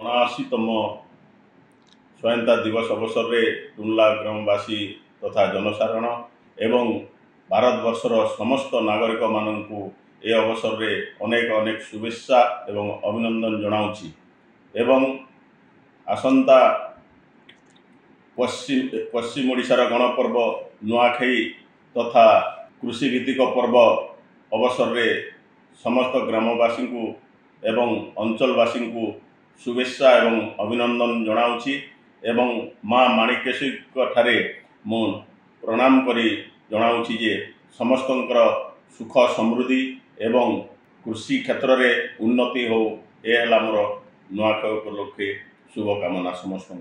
79तम स्वाधीनता दिवस अवसर में टुनला ग्रामवासी तथा जनसाधारण एवं भारतवर्षर समस्त नागरिक मानू ए अवसर में अनेक अनेक शुभेच्छा एवं अभिनंदन जनाऊँगी एवं आसंता पश्चिम ओडिशार गणपर्व नुआखाई तथा कृषिभित्तिक पर्व अवसर में समस्त ग्रामवासी को एवं अंचलवासी को शुभेच्छा एवं अभिनंदन जनाऊँगी एवं माँ माणिकेश्वरी ठारे मु प्रणाम करी जनाऊँगी जे समस्तंकर सुख समृद्धि एवं कृषि क्षेत्र में उन्नति हो। यह मोर नुआखाई उपलक्षे शुभकामना समस्त।